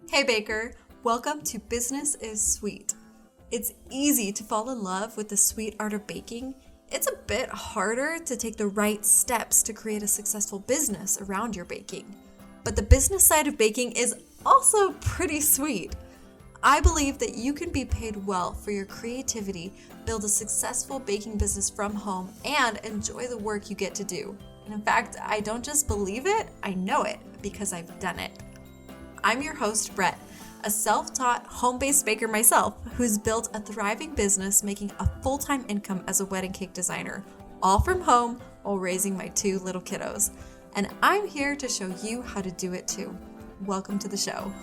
Hey baker, welcome to Business is Sweet. It's easy to fall in love with the sweet art of baking. It's a bit harder to take the right steps to create a successful business around your baking. But the business side of baking is also pretty sweet. I believe that you can be paid well for your creativity, build a successful baking business from home, and enjoy the work you get to do. And in fact, I don't just believe it, I know it because I've done it. I'm your host, Brette, a self-taught home-based baker myself who's built a thriving business making a full-time income as a wedding cake designer, all from home while raising my two little kiddos. And I'm here to show you how to do it too. Welcome to the show.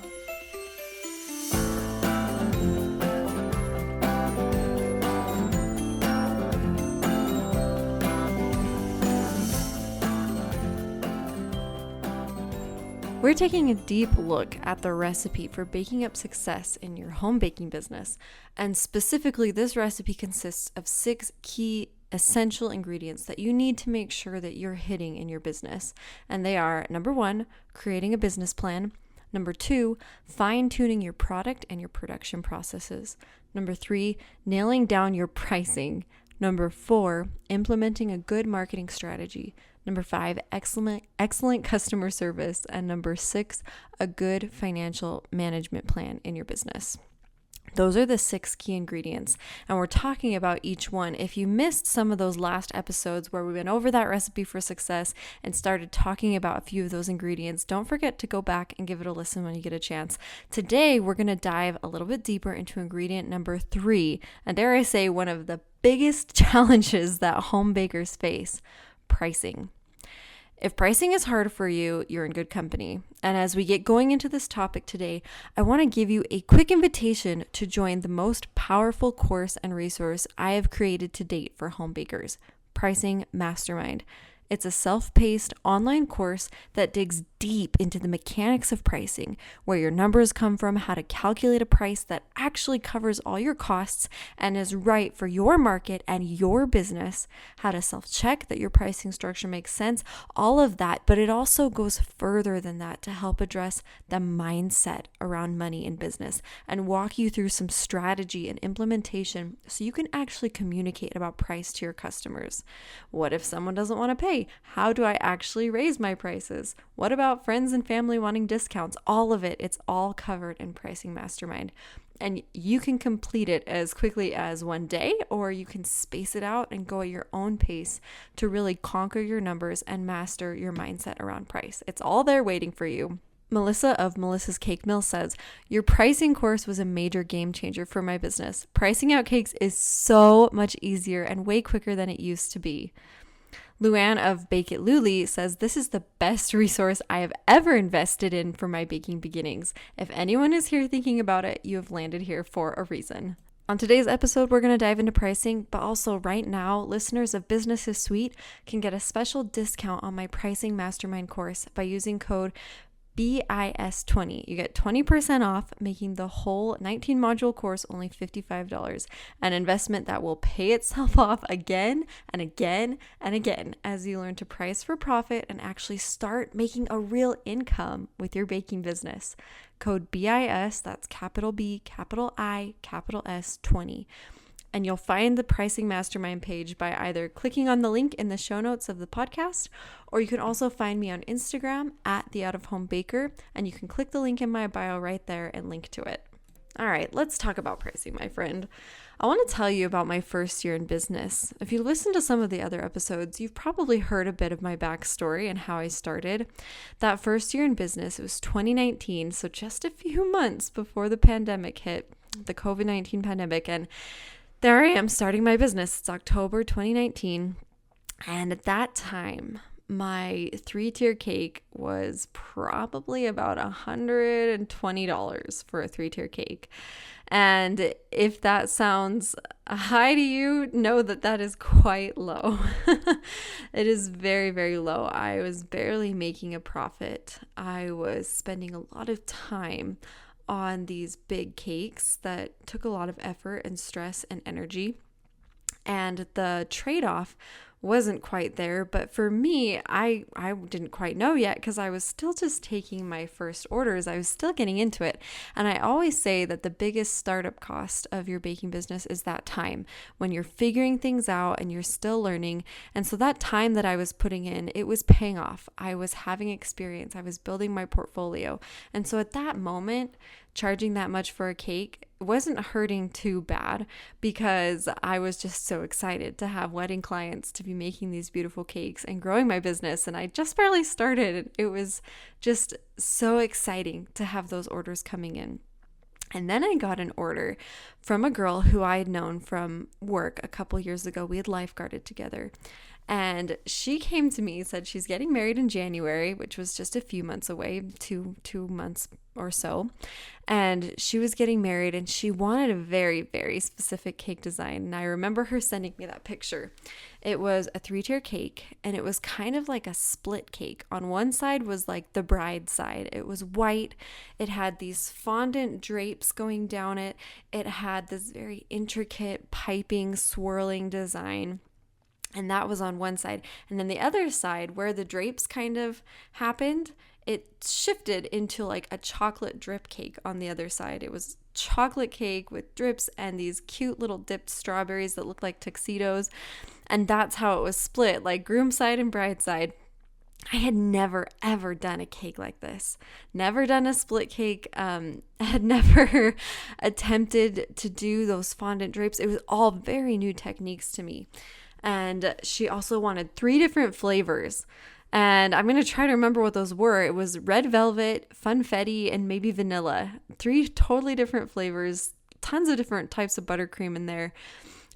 We're taking a deep look at the recipe for baking up success in your home baking business. And specifically, this recipe consists of 6 key essential ingredients that you need to make sure that you're hitting in your business. And they are, number 1, creating a business plan. Number 2, fine-tuning your product and your production processes. Number 3, nailing down your pricing. Number 4, implementing a good marketing strategy. Number 5, excellent customer service. And number 6, a good financial management plan in your business. Those are the 6 key ingredients, and we're talking about each one. If you missed some of those last episodes where we went over that recipe for success and started talking about a few of those ingredients, don't forget to go back and give it a listen when you get a chance. Today, we're going to dive a little bit deeper into ingredient number 3, and dare I say, one of the biggest challenges that home bakers face: pricing. If pricing is hard for you, you're in good company. And as we get going into this topic today, I want to give you a quick invitation to join the most powerful course and resource I have created to date for home bakers, Pricing Mastermind. It's a self-paced online course that digs deep into the mechanics of pricing, where your numbers come from, how to calculate a price that actually covers all your costs and is right for your market and your business, how to self-check that your pricing structure makes sense, all of that. But it also goes further than that to help address the mindset around money in business and walk you through some strategy and implementation so you can actually communicate about price to your customers. What if someone doesn't want to pay? How do I actually raise my prices? What about friends and family wanting discounts? All of it, it's all covered in Pricing Mastermind. And you can complete it as quickly as one day, or you can space it out and go at your own pace to really conquer your numbers and master your mindset around price. It's all there waiting for you. Melissa of Melissa's Cake Mill says, your pricing course was a major game changer for my business. Pricing out cakes is so much easier and way quicker than it used to be. Luann of Bake It Luli says, this is the best resource I have ever invested in for my baking beginnings. If anyone is here thinking about it, you have landed here for a reason. On today's episode, we're going to dive into pricing, but also right now, listeners of Business is Sweet can get a special discount on my Pricing Mastermind course by using code BIS20. You get 20% off, making the whole 19-module course only $55, an investment that will pay itself off again and again and again as you learn to price for profit and actually start making a real income with your baking business. Code BIS, that's capital B, capital I, capital S, 20. And you'll find the Pricing Mastermind page by either clicking on the link in the show notes of the podcast, or you can also find me on Instagram at The Out of Home Baker, and you can click the link in my bio right there and link to it. All right, let's talk about pricing, my friend. I want to tell you about my first year in business. If you listen to some of the other episodes, you've probably heard a bit of my backstory and how I started. That first year in business, it was 2019, so just a few months before the pandemic hit, the COVID-19 pandemic, and there I am starting my business. It's October 2019. And at that time, my 3-tier cake was probably about $120 for a 3-tier cake. And if that sounds high to you, know that that is quite low. It is very, very low. I was barely making a profit. I was spending a lot of time on these big cakes that took a lot of effort and stress and energy. And the trade-off wasn't quite there. But for me, I didn't quite know yet because I was still just taking my first orders. I was still getting into it. And I always say that the biggest startup cost of your baking business is that time when you're figuring things out and you're still learning. And so that time that I was putting in, it was paying off. I was having experience. I was building my portfolio. And so at that moment, charging that much for a cake wasn't hurting too bad because I was just so excited to have wedding clients, to be making these beautiful cakes and growing my business. And I just barely started. It was just so exciting to have those orders coming in. And then I got an order from a girl who I had known from work a couple years ago. We had lifeguarded together. And she came to me, said she's getting married in January, which was just a few months away, two months or so. And she was getting married and she wanted a very, very specific cake design. And I remember her sending me that picture. It was a 3-tier cake and it was kind of like a split cake. On one side was like the bride side. It was white. It had these fondant drapes going down it. It had this very intricate piping, swirling design. And that was on one side. And then the other side, where the drapes kind of happened, it shifted into like a chocolate drip cake on the other side. It was chocolate cake with drips and these cute little dipped strawberries that looked like tuxedos. And that's how it was split, like groom side and bride side. I had never, ever done a cake like this. Never done a split cake. Had never attempted to do those fondant drapes. It was all very new techniques to me. And she also wanted 3 different flavors. And I'm going to try to remember what those were. It was red velvet, funfetti, and maybe vanilla. 3 totally different flavors, tons of different types of buttercream in there.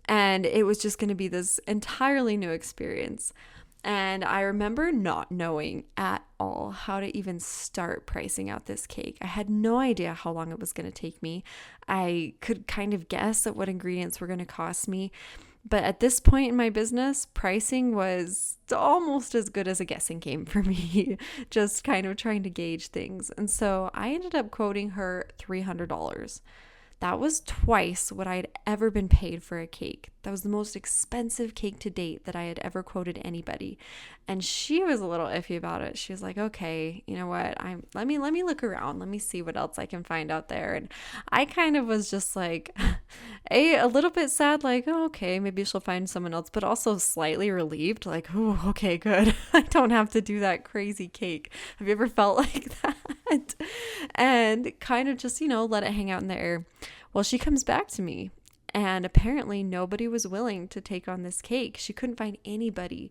And it was just going to be this entirely new experience. And I remember not knowing at all how to even start pricing out this cake. I had no idea how long it was going to take me. I could kind of guess at what ingredients were going to cost me. But at this point in my business, pricing was almost as good as a guessing game for me, just kind of trying to gauge things. And so I ended up quoting her $300. That was twice what I had ever been paid for a cake. That was the most expensive cake to date that I had ever quoted anybody. And she was a little iffy about it. She was like, okay, you know what? Let me look around. Let me see what else I can find out there. And I kind of was just like, a little bit sad, like, oh, okay, maybe she'll find someone else, but also slightly relieved, like, oh, okay, good. I don't have to do that crazy cake. Have you ever felt like that? And kind of just, let it hang out in the air. Well, she comes back to me. And apparently nobody was willing to take on this cake. She couldn't find anybody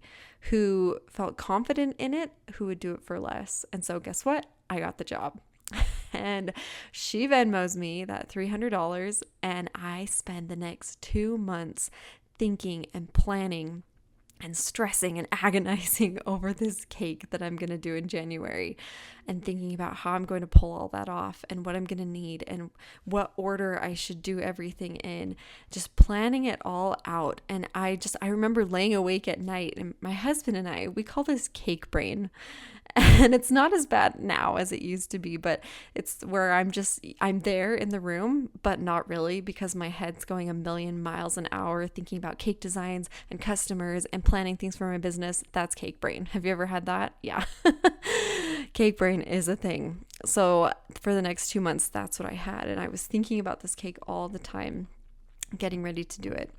who felt confident in it, who would do it for less. And so guess what? I got the job. And she Venmos me that $300, and I spend the next 2 months thinking and planning and stressing and agonizing over this cake that I'm going to do in January, and thinking about how I'm going to pull all that off and what I'm going to need and what order I should do everything in, just planning it all out. And I remember laying awake at night, and my husband and I, we call this cake brain. And it's not as bad now as it used to be, but it's where I'm there in the room, but not really, because my head's going a million miles an hour thinking about cake designs and customers and planning things for my business. That's cake brain. Have you ever had that? Yeah. Cake brain is a thing. So for the next 2 months, that's what I had. And I was thinking about this cake all the time, getting ready to do it.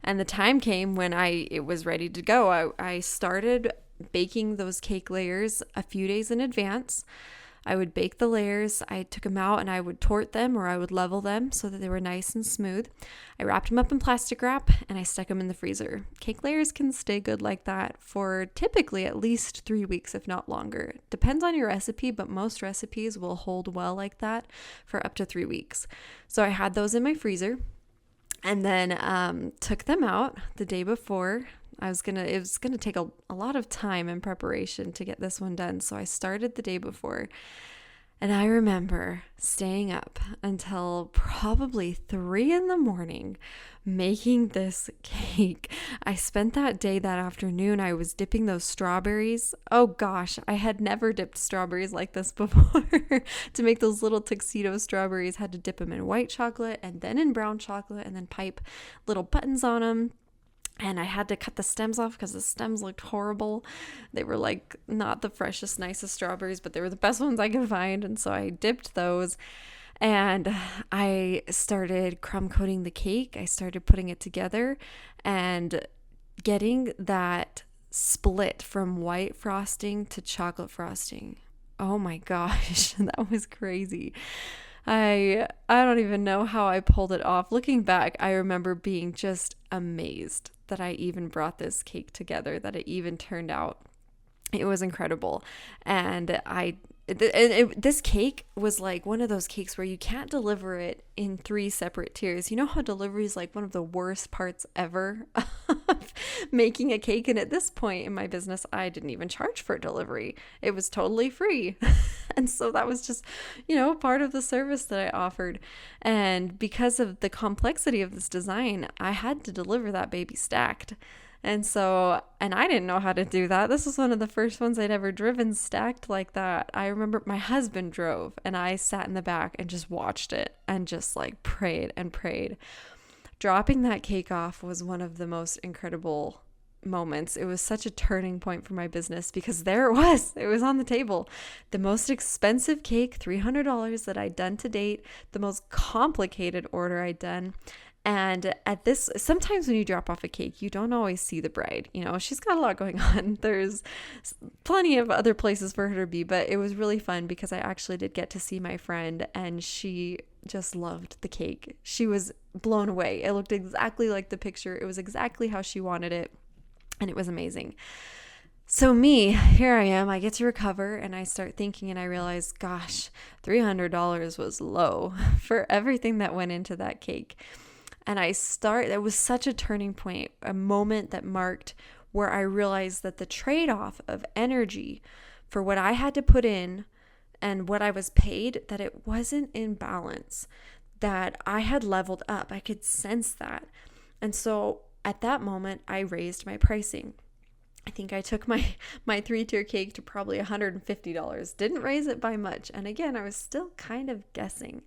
And the time came when it was ready to go. I started baking those cake layers a few days in advance. I would bake the layers, I took them out and I would torte them, or I would level them so that they were nice and smooth. I wrapped them up in plastic wrap and I stuck them in the freezer. Cake layers can stay good like that for typically at least 3 weeks, if not longer. Depends on your recipe, but most recipes will hold well like that for up to 3 weeks. So I had those in my freezer and then took them out the day before. It was gonna take a lot of time and preparation to get this one done. So I started the day before, and I remember staying up until probably 3 a.m. making this cake. I spent that afternoon, I was dipping those strawberries. Oh gosh, I had never dipped strawberries like this before. To make those little tuxedo strawberries, had to dip them in white chocolate and then in brown chocolate and then pipe little buttons on them. And I had to cut the stems off because the stems looked horrible. They were like not the freshest, nicest strawberries, but they were the best ones I could find. And so I dipped those and I started crumb coating the cake. I started putting it together and getting that split from white frosting to chocolate frosting. Oh my gosh, that was crazy. I don't even know how I pulled it off. Looking back, I remember being just amazed that I even brought this cake together, that it even turned out. It was incredible. And this cake was like one of those cakes where you can't deliver it in 3 separate tiers. You know how delivery is like one of the worst parts ever of making a cake? And at this point in my business, I didn't even charge for delivery. It was totally free. And so that was just, part of the service that I offered. And because of the complexity of this design, I had to deliver that baby stacked. And I didn't know how to do that. This was one of the first ones I'd ever driven stacked like that. I remember my husband drove and I sat in the back and just watched it and just like prayed and prayed. Dropping that cake off was one of the most incredible moments. It was such a turning point for my business because there it was on the table. The most expensive cake, $300 that I'd done to date, the most complicated order I'd done. And sometimes when you drop off a cake, you don't always see the bride. She's got a lot going on. There's plenty of other places for her to be, but it was really fun because I actually did get to see my friend and she just loved the cake. She was blown away. It looked exactly like the picture. It was exactly how she wanted it. And it was amazing. So here I am, I get to recover and I start thinking and I realize, gosh, $300 was low for everything that went into that cake. And it was such a turning point, a moment that marked where I realized that the trade-off of energy for what I had to put in and what I was paid, that it wasn't in balance, that I had leveled up. I could sense that. And so at that moment, I raised my pricing. I think I took my 3-tier cake to probably $150. Didn't raise it by much. And again, I was still kind of guessing,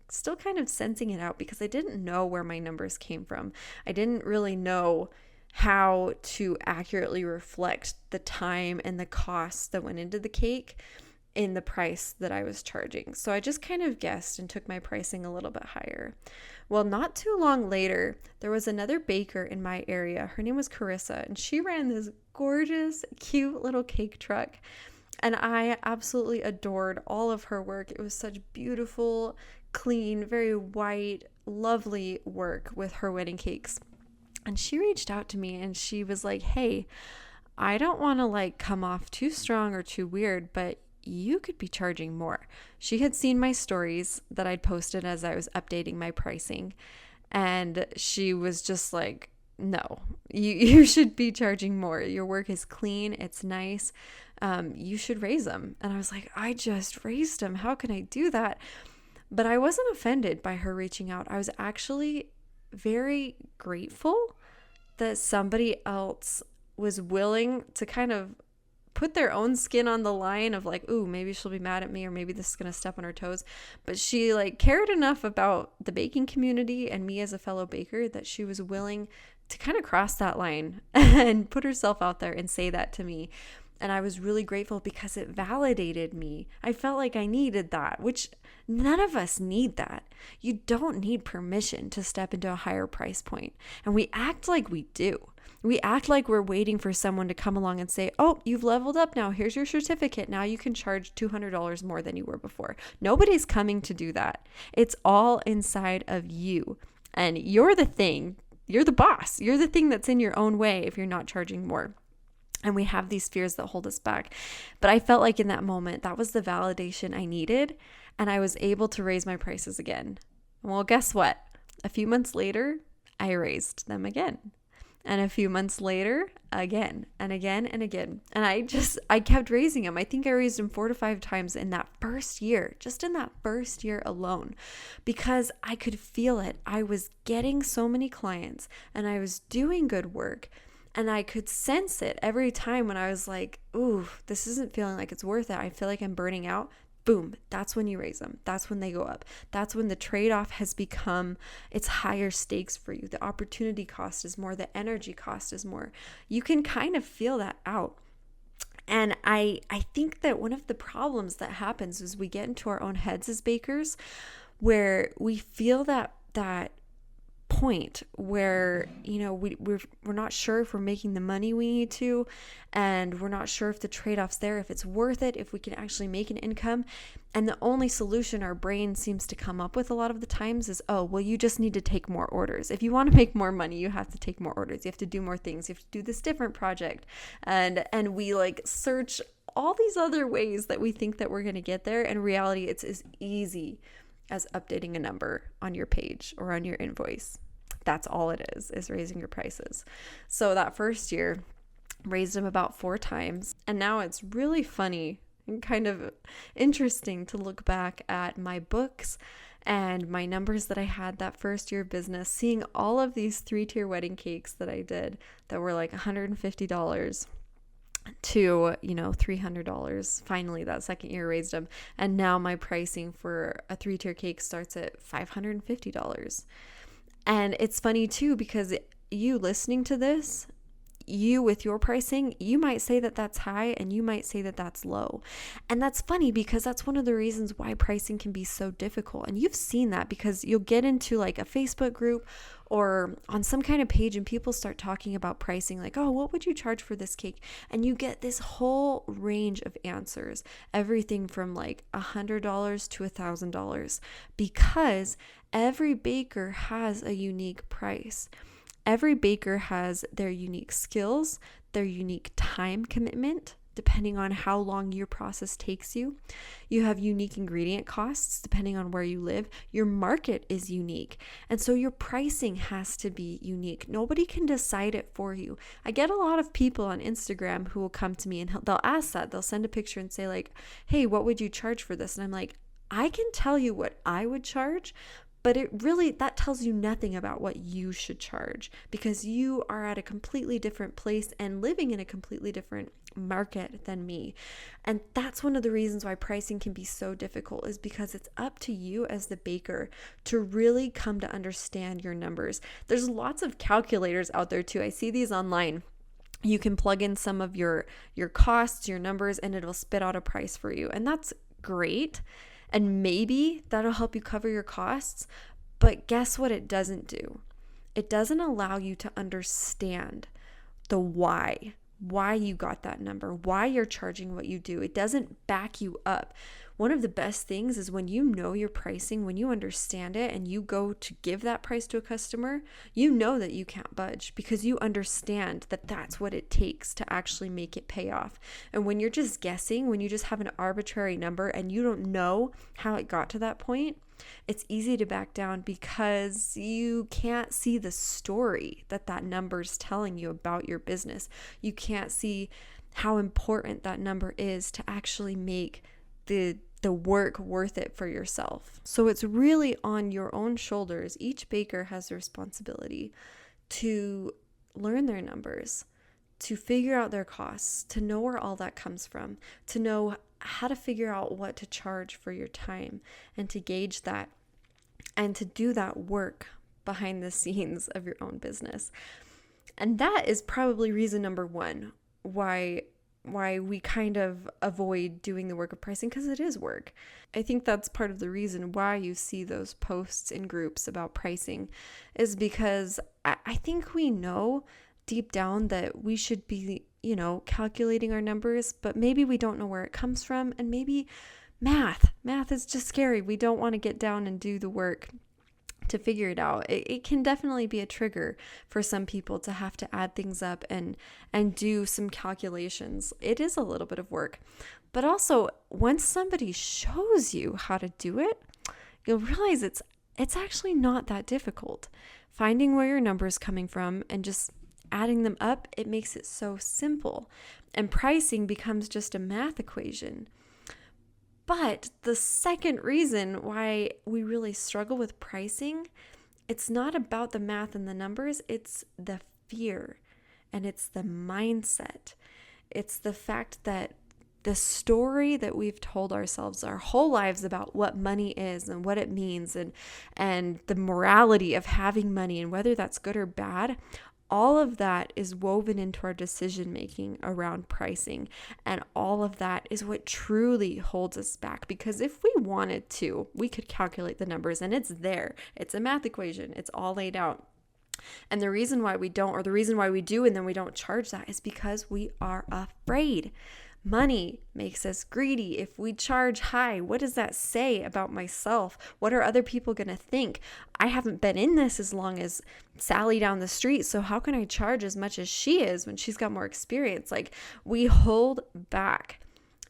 still kind of sensing it out because I didn't know where my numbers came from. I didn't really know how to accurately reflect the time and the costs that went into the cake in the price that I was charging. So I just kind of guessed and took my pricing a little bit higher. Well, not too long later, there was another baker in my area. Her name was Carissa, and she ran this gorgeous, cute little cake truck. And I absolutely adored all of her work. It was such beautiful, clean, very white, lovely work with her wedding cakes. And she reached out to me and she was like, hey, I don't want to come off too strong or too weird, but you could be charging more. She had seen my stories that I'd posted as I was updating my pricing. And she was just like, no, you should be charging more. Your work is clean. It's nice. You should raise them. And I was like, I just raised them. How can I do that? But I wasn't offended by her reaching out. I was actually very grateful that somebody else was willing to kind of put their own skin on the line of ooh, maybe she'll be mad at me or maybe this is going to step on her toes. But she cared enough about the baking community and me as a fellow baker that she was willing to kind of cross that line and put herself out there and say that to me. And I was really grateful because it validated me. I felt like I needed that, which none of us need that. You don't need permission to step into a higher price point. And we act like we do. We act like we're waiting for someone to come along and say, oh, you've leveled up now. Here's your certificate. Now you can charge $200 more than you were before. Nobody's coming to do that. It's all inside of you. And you're the thing. You're the boss. You're the thing that's in your own way if you're not charging more. And we have these fears that hold us back. But I felt like in that moment, that was the validation I needed. And I was able to raise my prices again. Well, guess what? A few months later, I raised them again. And a few months later, again and again and again. And I kept raising them. I think I raised them 4 to 5 times in that first year, just in that first year alone, because I could feel it. I was getting so many clients and I was doing good work. And I could sense it every time when I was like, ooh, this isn't feeling like it's worth it. I feel like I'm burning out. boom, that's when you raise them. That's when they go up. That's when the trade-off has become, it's higher stakes for you. The opportunity cost is more. The energy cost is more. You can kind of feel that out. And I think that one of the problems that happens is we get into our own heads as bakers, where we feel that point where, you know, we're not sure if we're making the money we need to, and we're not sure if the trade-off's there, if it's worth it, if we can actually make an income. And the only solution our brain seems to come up with a lot of the times is, oh, well, you just need to take more orders. If you want to make more money, you have to take more orders. You have to do more things. You have to do this different project. And we like search all these other ways that we think that we're going to get there. In reality, it's as easy as updating a number on your page or on your invoice. That's all it is raising your prices. So that first year, raised them about 4 times. And now it's really funny and kind of interesting to look back at my books and my numbers that I had that first year of business, seeing all of these 3-tier wedding cakes that I did that were like $150 to, you know, $300. Finally, that second year raised them. And now my pricing for a 3-tier cake starts at $550. And it's funny too, because you listening to this, you with your pricing, you might say that that's high and you might say that that's low. And that's funny because that's one of the reasons why pricing can be so difficult. And you've seen that because you'll get into like a Facebook group or on some kind of page and people start talking about pricing, like, oh, what would you charge for this cake? And you get this whole range of answers, everything from like $100 to $1,000, because every baker has a unique price. Every baker has their unique skills, their unique time commitment, depending on how long your process takes you. You have unique ingredient costs depending on where you live. Your market is unique. And so your pricing has to be unique. Nobody can decide it for you. I get a lot of people on Instagram who will come to me and they'll ask that. They'll send a picture and say like, hey, what would you charge for this? And I'm like, I can tell you what I would charge, but that tells you nothing about what you should charge, because you are at a completely different place and living in a completely different market than me. And that's one of the reasons why pricing can be so difficult, is because it's up to you as the baker to really come to understand your numbers. There's lots of calculators out there too. I see these online. You can plug in some of your costs, your numbers, and it'll spit out a price for you. And that's great. And maybe that'll help you cover your costs. But guess what it doesn't do? It doesn't allow you to understand the why you got that number, why you're charging what you do. It doesn't back you up. One of the best things is when you know your pricing, when you understand it and you go to give that price to a customer, you know that you can't budge because you understand that that's what it takes to actually make it pay off. And when you're just guessing, when you just have an arbitrary number and you don't know how it got to that point, it's easy to back down because you can't see the story that number's telling you about your business. You can't see how important that number is to actually make the work worth it for yourself. So it's really on your own shoulders. Each baker has the responsibility to learn their numbers, to figure out their costs, to know where all that comes from, to know how to figure out what to charge for your time and to gauge that and to do that work behind the scenes of your own business. And that is probably reason number 1 why we kind of avoid doing the work of pricing, because it is work. I think that's part of the reason why you see those posts in groups about pricing, is because I think we know deep down that we should be, calculating our numbers, but maybe we don't know where it comes from. And maybe math is just scary. We don't want to get down and do the work to figure it out. It can definitely be a trigger for some people to have to add things up and do some calculations. It is a little bit of work. But also, once somebody shows you how to do it, you'll realize it's actually not that difficult. Finding where your number is coming from and just adding them up, it makes it so simple. And pricing becomes just a math equation. But the second reason why we really struggle with pricing, it's not about the math and the numbers, it's the fear and it's the mindset. It's the fact that the story that we've told ourselves our whole lives about what money is and what it means and the morality of having money and whether that's good or bad, all of that is woven into our decision making around pricing. And all of that is what truly holds us back. Because if we wanted to, we could calculate the numbers and it's there. It's a math equation. It's all laid out. And the reason why we don't, or the reason why we do and then we don't charge that, is because we are afraid. Money makes us greedy. If we charge high, what does that say about myself? What are other people going to think? I haven't been in this as long as Sally down the street, so how can I charge as much as she is when she's got more experience? Like, we hold back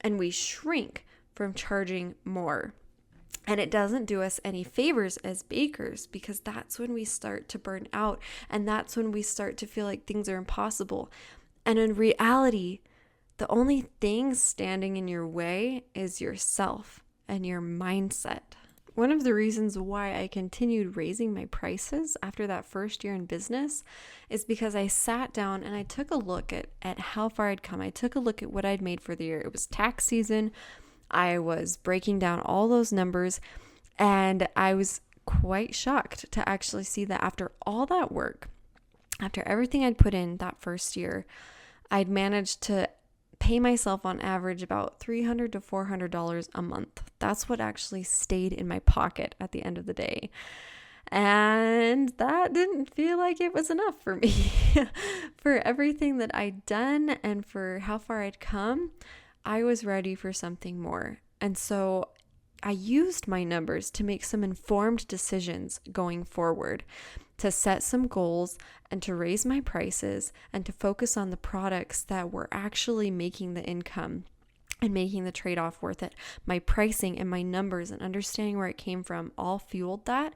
and we shrink from charging more. And it doesn't do us any favors as bakers, because that's when we start to burn out, and that's when we start to feel like things are impossible. And in reality, the only thing standing in your way is yourself and your mindset. One of the reasons why I continued raising my prices after that first year in business is because I sat down and I took a look at how far I'd come. I took a look at what I'd made for the year. It was tax season. I was breaking down all those numbers, and I was quite shocked to actually see that after all that work, after everything I'd put in that first year, I'd managed to pay myself on average about $300 to $400 a month. That's what actually stayed in my pocket at the end of the day. And that didn't feel like it was enough for me. For everything that I'd done and for how far I'd come, I was ready for something more. And so I used my numbers to make some informed decisions going forward, to set some goals and to raise my prices and to focus on the products that were actually making the income and making the trade-off worth it. My pricing and my numbers and understanding where it came from all fueled that.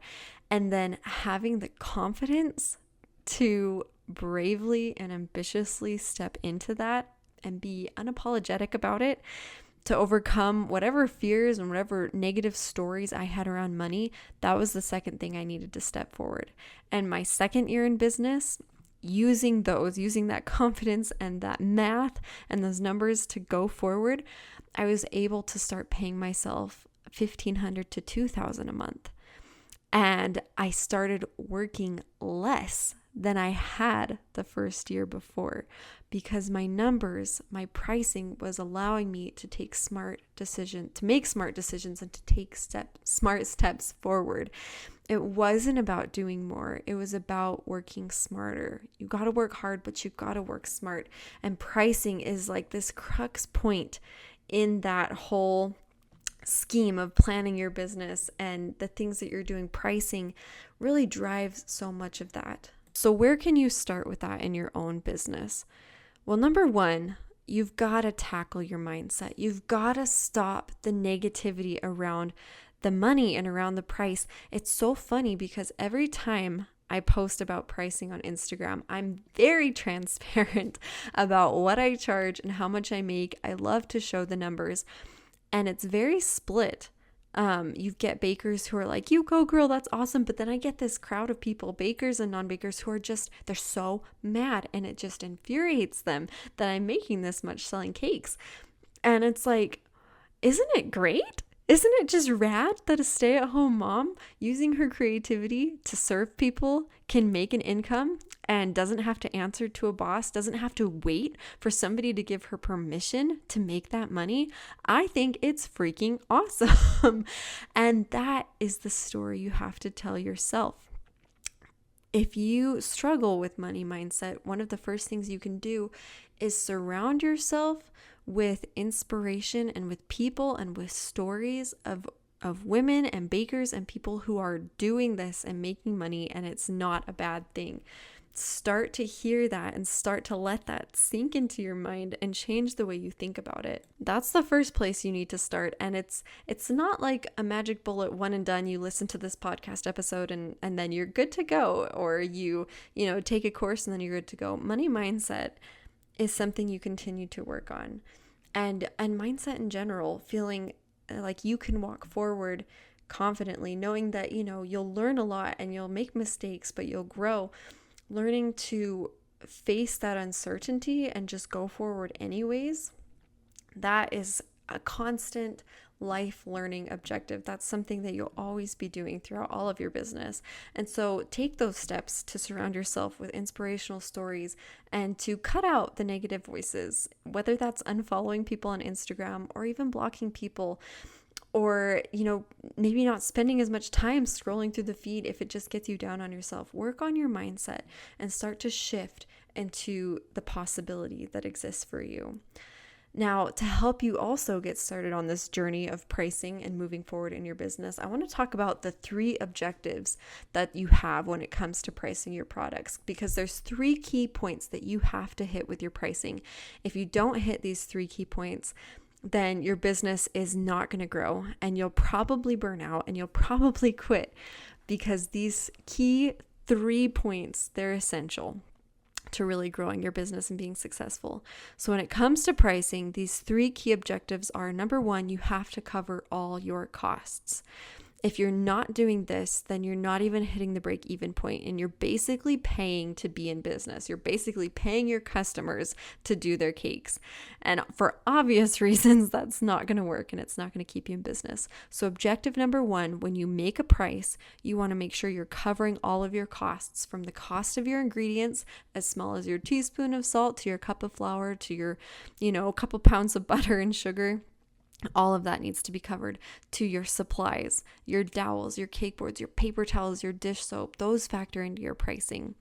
And then having the confidence to bravely and ambitiously step into that and be unapologetic about it, to overcome whatever fears and whatever negative stories I had around money. That was the second thing I needed to step forward. And my second year in business, using that confidence and that math and those numbers to go forward, I was able to start paying myself $1,500 to $2,000 a month. And I started working less than I had the first year before, because my numbers, my pricing was allowing me to make smart decisions and to take smart steps forward. It wasn't about doing more. It was about working smarter. You got to work hard, but you got to work smart. And pricing is like this crux point in that whole scheme of planning your business and the things that you're doing. Pricing really drives so much of that. So where can you start with that in your own business? Well, number one, you've got to tackle your mindset. You've got to stop the negativity around the money and around the price. It's so funny because every time I post about pricing on Instagram, I'm very transparent about what I charge and how much I make. I love to show the numbers, and it's very split. You get bakers who are like, you go girl, that's awesome. But then I get this crowd of people, bakers and non-bakers, who are they're so mad, and it just infuriates them that I'm making this much selling cakes. And it's like, isn't it great? Isn't it just rad that a stay-at-home mom using her creativity to serve people can make an income and doesn't have to answer to a boss, doesn't have to wait for somebody to give her permission to make that money? I think it's freaking awesome. And that is the story you have to tell yourself. If you struggle with money mindset, one of the first things you can do is surround yourself with inspiration and with people and with stories of women and bakers and people who are doing this and making money, and it's not a bad thing. Start to hear that and start to let that sink into your mind and change the way you think about it. That's the first place you need to start. And it's not like a magic bullet, one and done. You listen to this podcast episode and then you're good to go, or you take a course and then you're good to go. Money mindset is something you continue to work on. And mindset in general, feeling like you can walk forward confidently, knowing that, you'll learn a lot and you'll make mistakes, but you'll grow. Learning to face that uncertainty and just go forward anyways. That is a constant life learning objective. That's something that you'll always be doing throughout all of your business. And so take those steps to surround yourself with inspirational stories and to cut out the negative voices, whether that's unfollowing people on Instagram or even blocking people, or, maybe not spending as much time scrolling through the feed if it just gets you down on yourself. Work on your mindset and start to shift into the possibility that exists for you. Now, to help you also get started on this journey of pricing and moving forward in your business, I want to talk about the 3 objectives that you have when it comes to pricing your products, because there's 3 key points that you have to hit with your pricing. If you don't hit these 3 key points, then your business is not going to grow, and you'll probably burn out and you'll probably quit, because these key 3 points, they're essential to really growing your business and being successful. So when it comes to pricing, these 3 key objectives are: number 1, you have to cover all your costs. If you're not doing this, then you're not even hitting the break-even point, and you're basically paying to be in business. You're basically paying your customers to do their cakes. And for obvious reasons, that's not going to work, and it's not going to keep you in business. So objective number 1, when you make a price, you want to make sure you're covering all of your costs, from the cost of your ingredients, as small as your teaspoon of salt, to your cup of flour, to your, a couple pounds of butter and sugar. All of that needs to be covered, to your supplies, your dowels, your cake boards, your paper towels, your dish soap. Those factor into your pricing.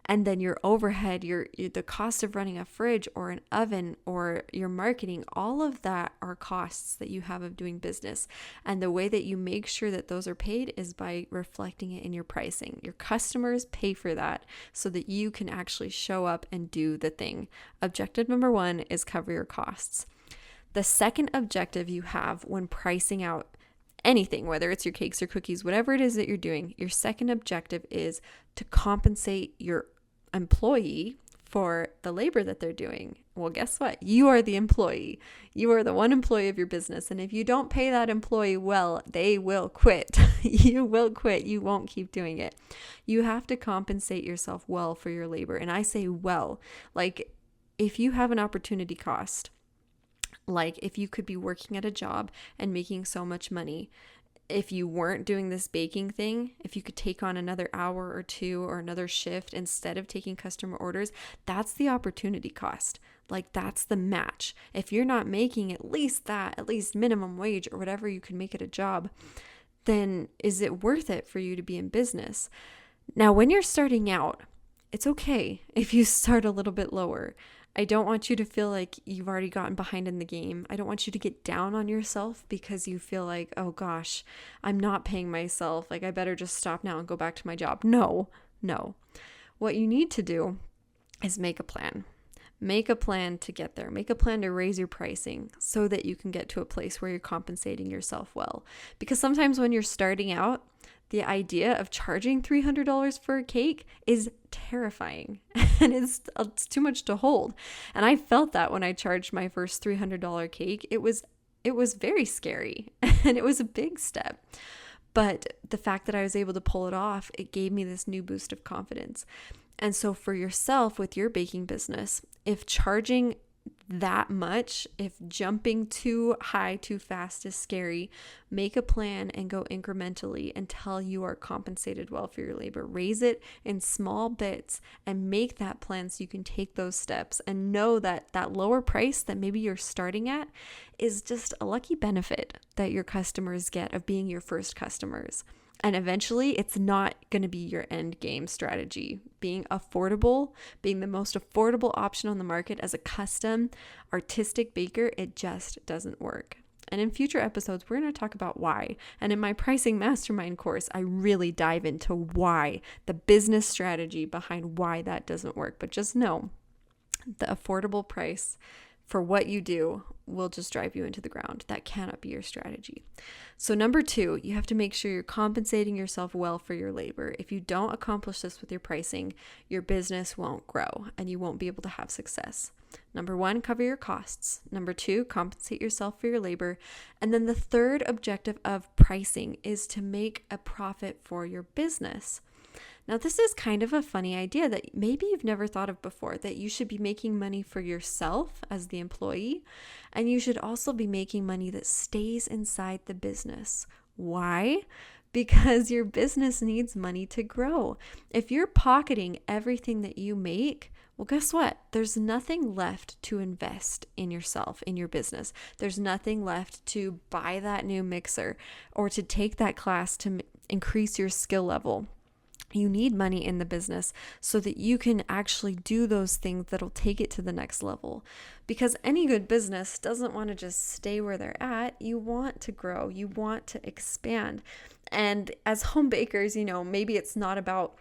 And then your overhead, the cost of running a fridge or an oven or your marketing, all of that are costs that you have of doing business. And the way that you make sure that those are paid is by reflecting it in your pricing. Your customers pay for that so that you can actually show up and do the thing. Objective number 1 is cover your costs. The second objective you have when pricing out anything, whether it's your cakes or cookies, whatever it is that you're doing, your second objective is to compensate your employee for the labor that they're doing. Well, guess what? You are the employee. You are the one employee of your business. And if you don't pay that employee well, they will quit. You will quit. You won't keep doing it. You have to compensate yourself well for your labor. And I say well, like if you have an opportunity cost, like if you could be working at a job and making so much money, if you weren't doing this baking thing, if you could take on another hour or 2 or another shift instead of taking customer orders, that's the opportunity cost. Like that's the match. If you're not making at least minimum wage or whatever you can make at a job, then is it worth it for you to be in business? Now, when you're starting out, it's okay if you start a little bit lower. I don't want you to feel like you've already gotten behind in the game. I don't want you to get down on yourself because you feel like, oh gosh, I'm not paying myself. Like I better just stop now and go back to my job. No. What you need to do is make a plan. Make a plan to get there. Make a plan to raise your pricing so that you can get to a place where you're compensating yourself well. Because sometimes when you're starting out, the idea of charging $300 for a cake is terrifying and it's too much to hold. And I felt that when I charged my first $300 cake. It was very scary and it was a big step. But the fact that I was able to pull it off, it gave me this new boost of confidence. And so for yourself with your baking business, if charging that much, if jumping too high too fast is scary, make a plan and go incrementally until you are compensated well for your labor. Raise it in small bits and make that plan so you can take those steps and know that that lower price that maybe you're starting at is just a lucky benefit that your customers get of being your first customers. And eventually, it's not going to be your end game strategy. Being affordable, being the most affordable option on the market as a custom artistic baker, it just doesn't work. And in future episodes, we're going to talk about why. And in my Pricing Mastermind course, I really dive into why, the business strategy behind why that doesn't work. But just know the affordable price for what you do will just drive you into the ground. That cannot be your strategy. So number 2, you have to make sure you're compensating yourself well for your labor. If you don't accomplish this with your pricing, your business won't grow and you won't be able to have success. Number 1, cover your costs. Number 2, compensate yourself for your labor. And then the third objective of pricing is to make a profit for your business. Now, this is kind of a funny idea that maybe you've never thought of before, that you should be making money for yourself as the employee, and you should also be making money that stays inside the business. Why? Because your business needs money to grow. If you're pocketing everything that you make, well, guess what? There's nothing left to invest in yourself, in your business. There's nothing left to buy that new mixer or to take that class to increase your skill level. You need money in the business so that you can actually do those things that'll take it to the next level. Because any good business doesn't want to just stay where they're at. You want to grow, you want to expand. And as home bakers, maybe it's not about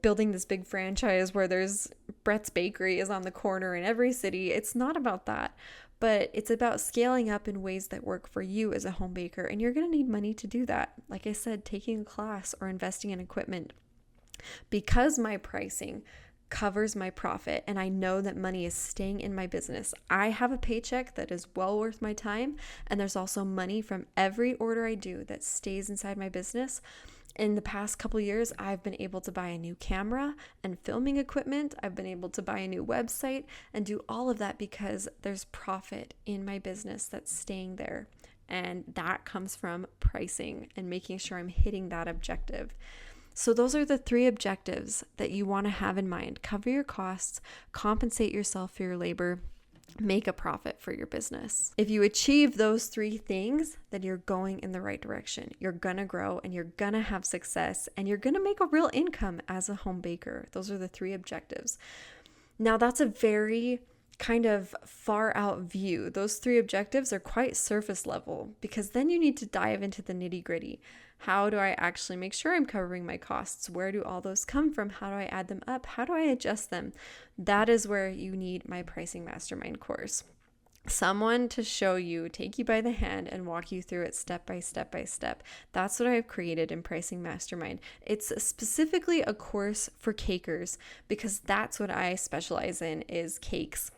building this big franchise where there's Brette's Bakery is on the corner in every city. It's not about that, but it's about scaling up in ways that work for you as a home baker. And you're going to need money to do that. Like I said, taking a class or investing in equipment. Because my pricing covers my profit and I know that money is staying in my business, I have a paycheck that is well worth my time. And there's also money from every order I do that stays inside my business. In the past couple years, I've been able to buy a new camera and filming equipment. I've been able to buy a new website and do all of that because there's profit in my business that's staying there. And that comes from pricing and making sure I'm hitting that objective. So those are the 3 objectives that you want to have in mind. Cover your costs, compensate yourself for your labor, make a profit for your business. If you achieve those 3 things, then you're going in the right direction. You're going to grow and you're going to have success and you're going to make a real income as a home baker. Those are the 3 objectives. Now, that's a very kind of far out view. Those 3 objectives are quite surface level because then you need to dive into the nitty gritty. How do I actually make sure I'm covering my costs? Where do all those come from? How do I add them up? How do I adjust them? That is where you need my Pricing Mastermind course. Someone to show you, take you by the hand and walk you through it step by step by step. That's what I've created in Pricing Mastermind. It's specifically a course for cakers because that's what I specialize in, is cakes.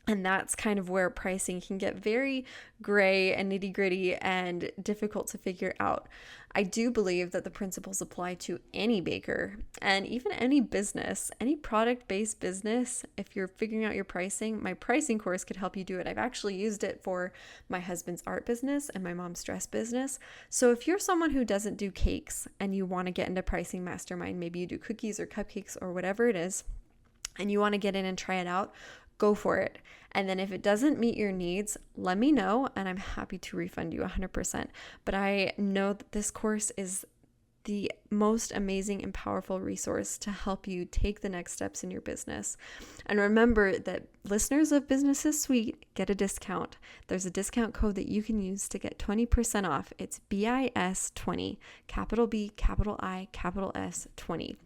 And that's kind of where pricing can get very gray and nitty gritty and difficult to figure out. I do believe that the principles apply to any baker and even any business, any product-based business. If you're figuring out your pricing, my pricing course could help you do it. I've actually used it for my husband's art business and my mom's dress business. So if you're someone who doesn't do cakes and you want to get into Pricing Mastermind, maybe you do cookies or cupcakes or whatever it is, and you want to get in and try it out, go for it. And then if it doesn't meet your needs, let me know and I'm happy to refund you 100%. But I know that this course is the most amazing and powerful resource to help you take the next steps in your business. And remember that listeners of Business is Sweet get a discount. There's a discount code that you can use to get 20% off. It's BIS20, capital B, capital I, capital S 20.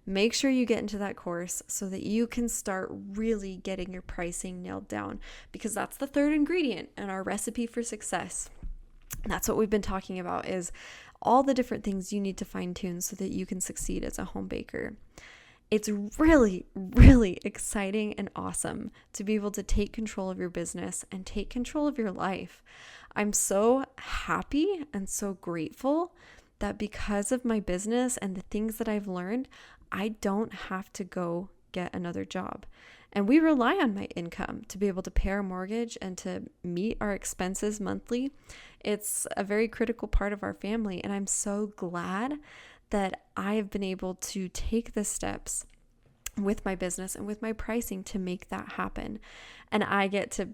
Make sure you get into that course so that you can start really getting your pricing nailed down, because that's the 3rd ingredient in our recipe for success. That's what we've been talking about, is all the different things you need to fine tune so that you can succeed as a home baker. It's really, really exciting and awesome to be able to take control of your business and take control of your life. I'm so happy and so grateful that because of my business and the things that I've learned, I don't have to go get another job. And we rely on my income to be able to pay our mortgage and to meet our expenses monthly. It's a very critical part of our family. And I'm so glad that I have been able to take the steps with my business and with my pricing to make that happen. And I get to,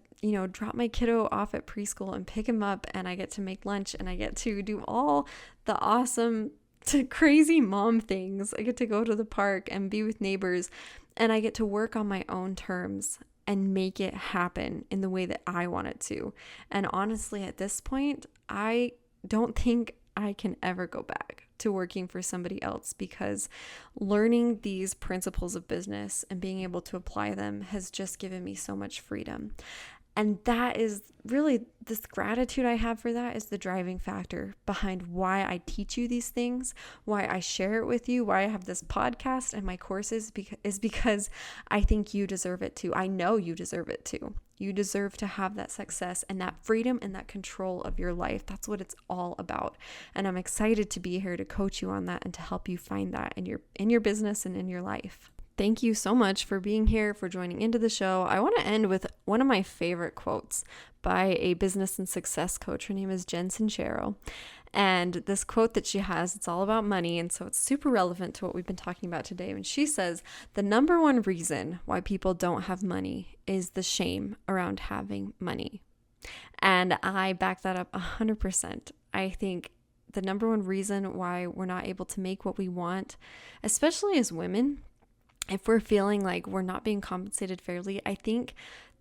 drop my kiddo off at preschool and pick him up, and I get to make lunch, and I get to do all the awesome to crazy mom things. I get to go to the park and be with neighbors, and I get to work on my own terms and make it happen in the way that I want it to. And honestly, at this point, I don't think I can ever go back to working for somebody else, because learning these principles of business and being able to apply them has just given me so much freedom. And that is really, this gratitude I have for that is the driving factor behind why I teach you these things, why I share it with you, why I have this podcast and my courses, is because I think you deserve it too. I know you deserve it too. You deserve to have that success and that freedom and that control of your life. That's what it's all about. And I'm excited to be here to coach you on that and to help you find that in your business and in your life. Thank you so much for being here, for joining into the show. I want to end with one of my favorite quotes by a business and success coach. Her name is Jen Sincero. And this quote that she has, it's all about money. And so it's super relevant to what we've been talking about today. And she says, the number one reason why people don't have money is the shame around having money. And I back that up 100%. I think the number one reason why we're not able to make what we want, especially as women, if we're feeling like we're not being compensated fairly, I think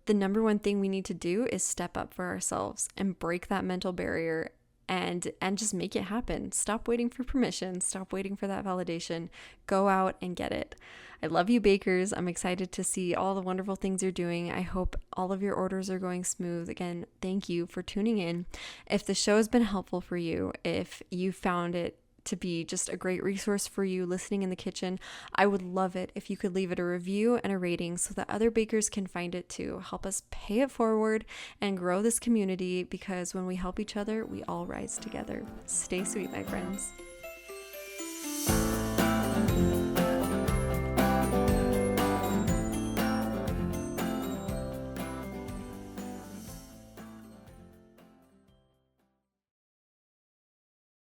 the number one thing we need to do is step up for ourselves and break that mental barrier and just make it happen. Stop waiting for permission. Stop waiting for that validation. Go out and get it. I love you, bakers. I'm excited to see all the wonderful things you're doing. I hope all of your orders are going smooth. Again, thank you for tuning in. If the show has been helpful for you, if you found it to be just a great resource for you listening in the kitchen, I would love it if you could leave it a review and a rating so that other bakers can find it too. Help us pay it forward and grow this community, because when we help each other, we all rise together. Stay sweet, my friends.